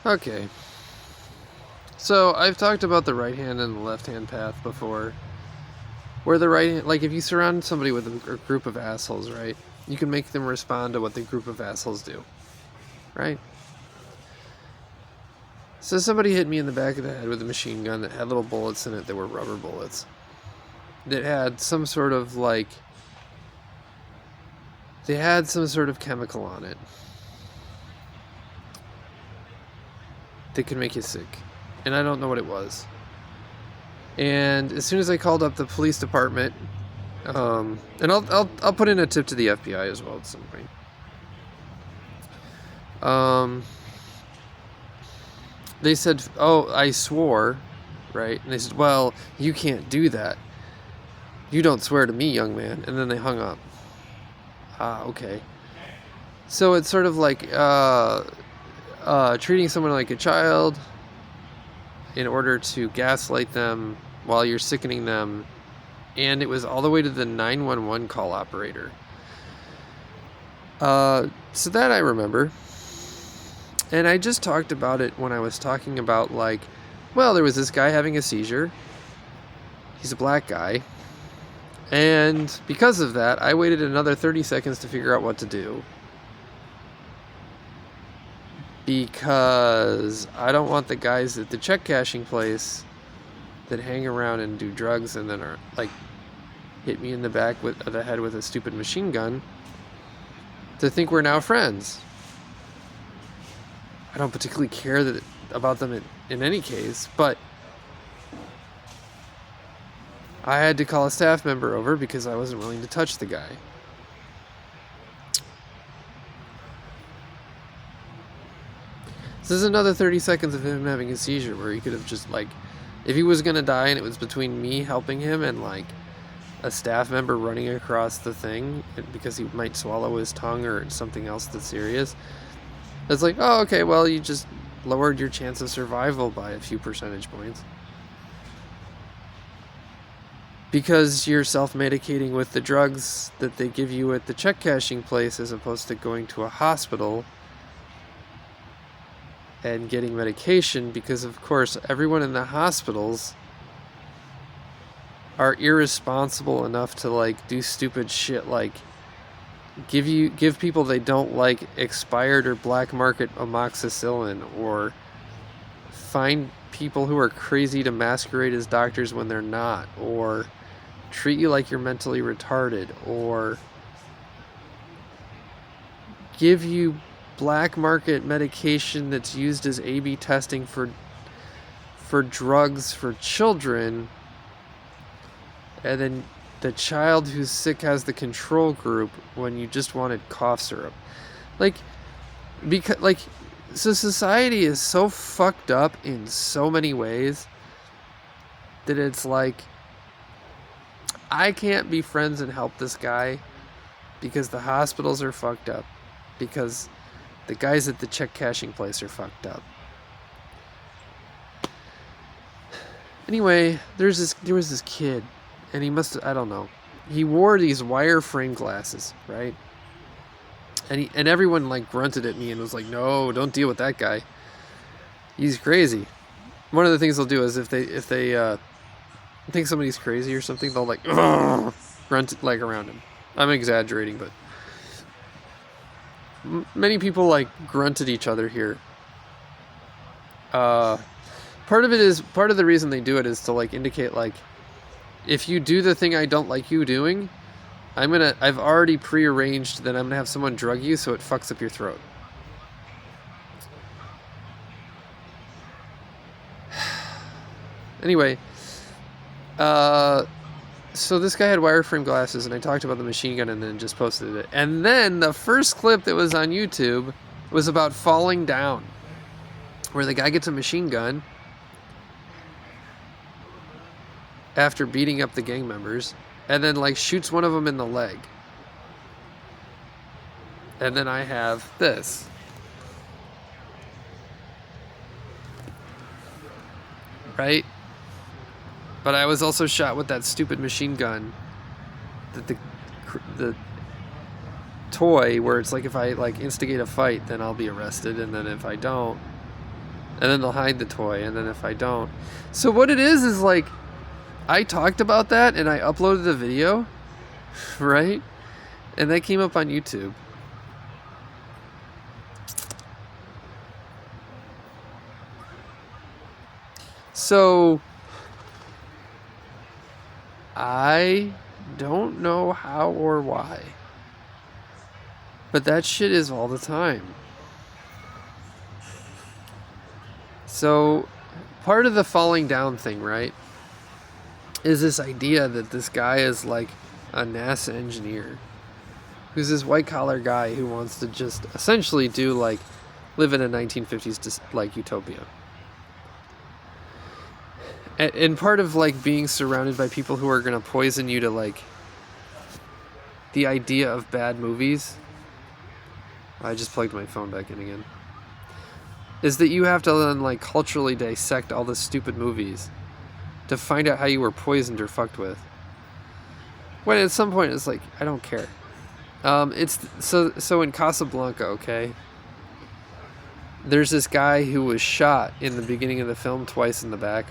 Okay. So I've talked about the right hand and the left hand path before. Where the right hand, like if you surround somebody with a group of assholes, right? You can make them respond to what the group of assholes do, right? So somebody hit me in the back of the head with a machine gun that had little bullets in it that were rubber bullets. That had some sort of they had some sort of chemical on it that could make you sick. And I don't know what it was. And as soon as I called up the police department, and I'll put in a tip to the FBI as well at some point. They said, "Oh, I swore," right? And they said, "Well, you can't do that. You don't swear to me, young man." And then they hung up. Okay. So it's sort of like treating someone like a child in order to gaslight them while you're sickening them. And it was all the way to the 911 call operator. So that I remember. And I just talked about it when I was talking about, like, well, there was this guy having a seizure. He's a black guy. And because of that, I waited another 30 seconds to figure out what to do. Because I don't want the guys at the check cashing place that hang around and do drugs and then are like hit me in the back of the head with a stupid machine gun to think we're now friends. I don't particularly care about them in any case, but I had to call a staff member over because I wasn't willing to touch the guy. This is another 30 seconds of him having a seizure where he could have just, like, if he was going to die and it was between me helping him and, like, a staff member running across the thing because he might swallow his tongue or something else that's serious, it's like, oh, okay, well, you just lowered your chance of survival by a few percentage points. Because you're self-medicating with the drugs that they give you at the check cashing place as opposed to going to a hospital and getting medication, because of course everyone in the hospitals are irresponsible enough to, like, do stupid shit like give people they don't like expired or black market amoxicillin, or find people who are crazy to masquerade as doctors when they're not, or treat you like you're mentally retarded, or give you black market medication that's used as A/B testing for drugs for children, and then the child who's sick has the control group when you just wanted cough syrup. So society is so fucked up in so many ways that it's like, I can't be friends and help this guy because the hospitals are fucked up, because the guys at the check cashing place are fucked up. Anyway, there was this kid, and he wore these wireframe glasses, right? And everyone, like, grunted at me and was like, no, don't deal with that guy. He's crazy. One of the things they'll do is if they think somebody's crazy or something, they'll, like, grunt, like, around him. I'm exaggerating, but many people, like, grunt at each other here. Part of the reason they do it is to, like, indicate, like, if you do the thing I don't like you doing, I've already prearranged that I'm gonna have someone drug you so it fucks up your throat. Anyway, so this guy had wireframe glasses, and I talked about the machine gun and then just posted it. And then the first clip that was on YouTube was about falling down, where the guy gets a machine gun after beating up the gang members, and then, like, shoots one of them in the leg. And then I have this. Right? But I was also shot with that stupid machine gun. The toy where it's like, if I, like, instigate a fight, then I'll be arrested, and then if I don't, And then they'll hide the toy, and then if I don't... So what it is like, I talked about that, and I uploaded the video, right? And that came up on YouTube. So... I don't know how or why. But that shit is all the time. So, part of the falling down thing, right, is this idea that this guy is like a NASA engineer. Who's this white collar guy who wants to just essentially do like live in a 1950s like utopia. And part of like being surrounded by people who are going to poison you to like the idea of bad movies. I just plugged my phone back in again. Is that you have to then like culturally dissect all the stupid movies to find out how you were poisoned or fucked with. When at some point it's like, I don't care. It's so in Casablanca, okay? There's this guy who was shot in the beginning of the film twice in the back.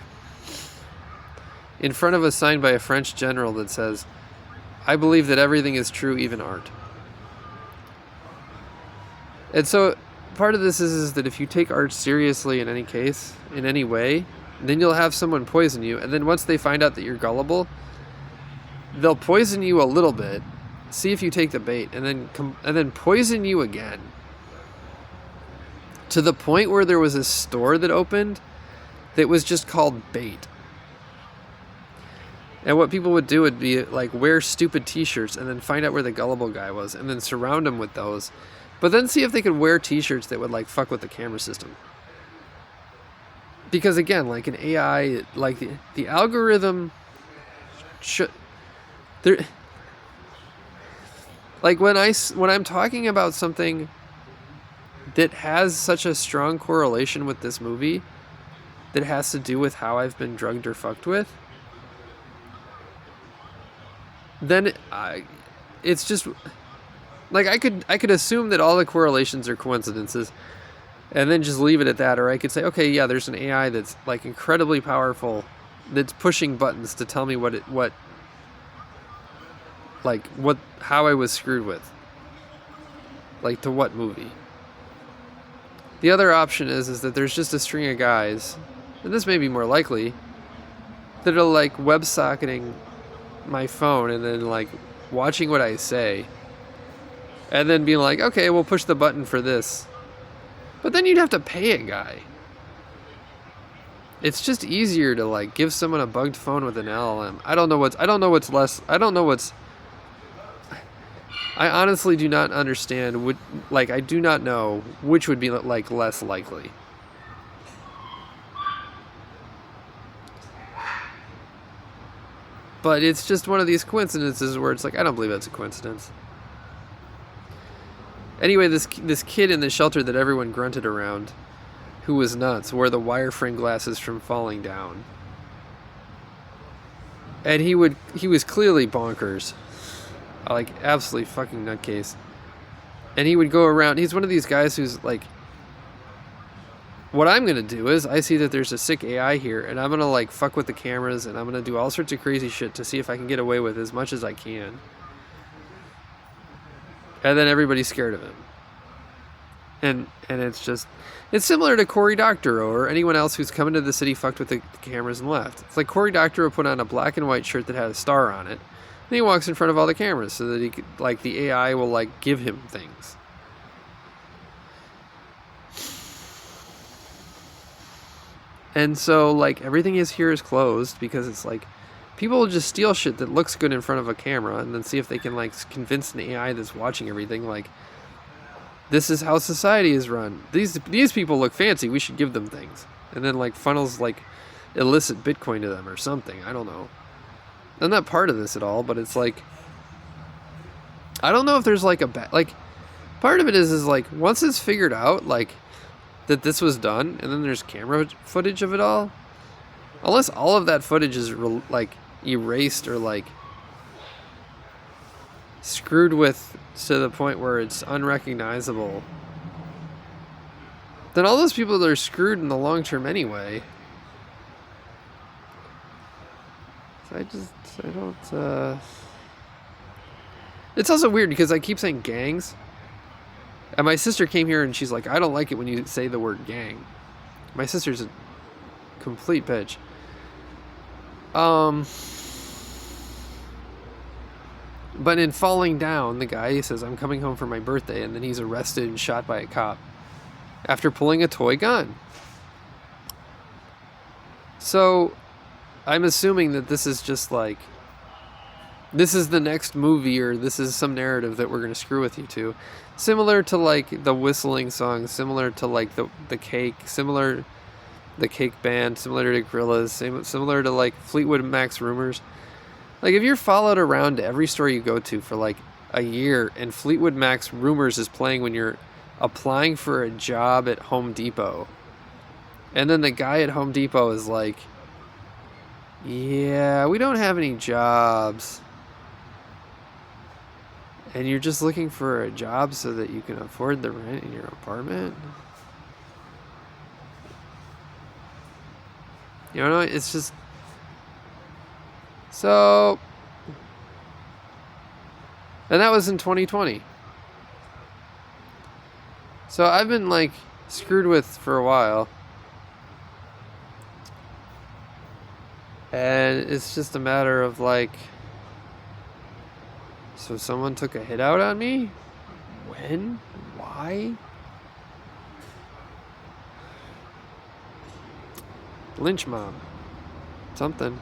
In front of a sign by a French general that says, "I believe that everything is true, even art." And so part of this is that if you take art seriously in any case, in any way, then you'll have someone poison you. And then once they find out that you're gullible, they'll poison you a little bit, see if you take the bait, and then poison you again. To the point where there was a store that opened that was just called Bait. And what people would do would be like wear stupid t-shirts and then find out where the gullible guy was and then surround him with those. But then see if they could wear t-shirts that would like fuck with the camera system. Because again, like an AI, like the algorithm should... Like when I'm talking about something that has such a strong correlation with this movie that has to do with how I've been drugged or fucked with, then it's just like I could assume that all the correlations are coincidences and then just leave it at that. Or I could say, okay, yeah, there's an AI that's like incredibly powerful that's pushing buttons to tell me how I was screwed with, like to what movie. The other option is that there's just a string of guys, and this may be more likely, that are like WebSocketing my phone and then like watching what I say and then being like, okay, we'll push the button for this. But then you'd have to pay a guy. It's just easier to like give someone a bugged phone with an LLM. I honestly do not understand I do not know which would be like less likely. But it's just one of these coincidences where it's like, I don't believe that's a coincidence. Anyway, this kid in the shelter that everyone grunted around, who was nuts, wore the wireframe glasses from falling down. And he was clearly bonkers. Like, absolutely fucking nutcase. And he would go around, he's one of these guys who's like, what I'm going to do is, I see that there's a sick AI here, and I'm going to like fuck with the cameras, and I'm going to do all sorts of crazy shit to see if I can get away with as much as I can. And then everybody's scared of him. And it's similar to Cory Doctorow or anyone else who's come into the city, fucked with the cameras and left. It's like Cory Doctorow put on a black and white shirt that had a star on it, and he walks in front of all the cameras so that he could, like, the AI will like give him things. And so, like, everything here is closed because it's like, people will just steal shit that looks good in front of a camera and then see if they can, like, convince an AI that's watching everything, like, this is how society is run. These people look fancy, we should give them things. And then, like, funnels, like, illicit Bitcoin to them or something. I don't know. I'm not part of this at all, but it's like, I don't know if there's, like, part of it is, like, once it's figured out, like, that this was done, and then there's camera footage of it all, unless all of that footage is like erased or like screwed with to the point where it's unrecognizable, then all those people that are screwed in the long term anyway. So I don't. It's also weird because I keep saying gangs. And my sister came here and she's like, I don't like it when you say the word gang. My sister's a complete bitch. But in Falling Down, the guy says, I'm coming home for my birthday, and then he's arrested and shot by a cop after pulling a toy gun. So I'm assuming that this is just like, this is the next movie, or this is some narrative that we're going to screw with you to. Similar to like the whistling song, similar to like the Cake, similar the Cake Band, similar to Gorillaz, similar to like Fleetwood Mac's Rumors. Like if you're followed around to every store you go to for like a year and Fleetwood Mac's Rumors is playing when you're applying for a job at Home Depot, and then the guy at Home Depot is like, yeah, we don't have any jobs. And you're just looking for a job so that you can afford the rent in your apartment? You know, it's just... So... And that was in 2020. So I've been, like, screwed with for a while. And it's just a matter of, like... So someone took a hit out on me? When? Why? Lynch mob. Something.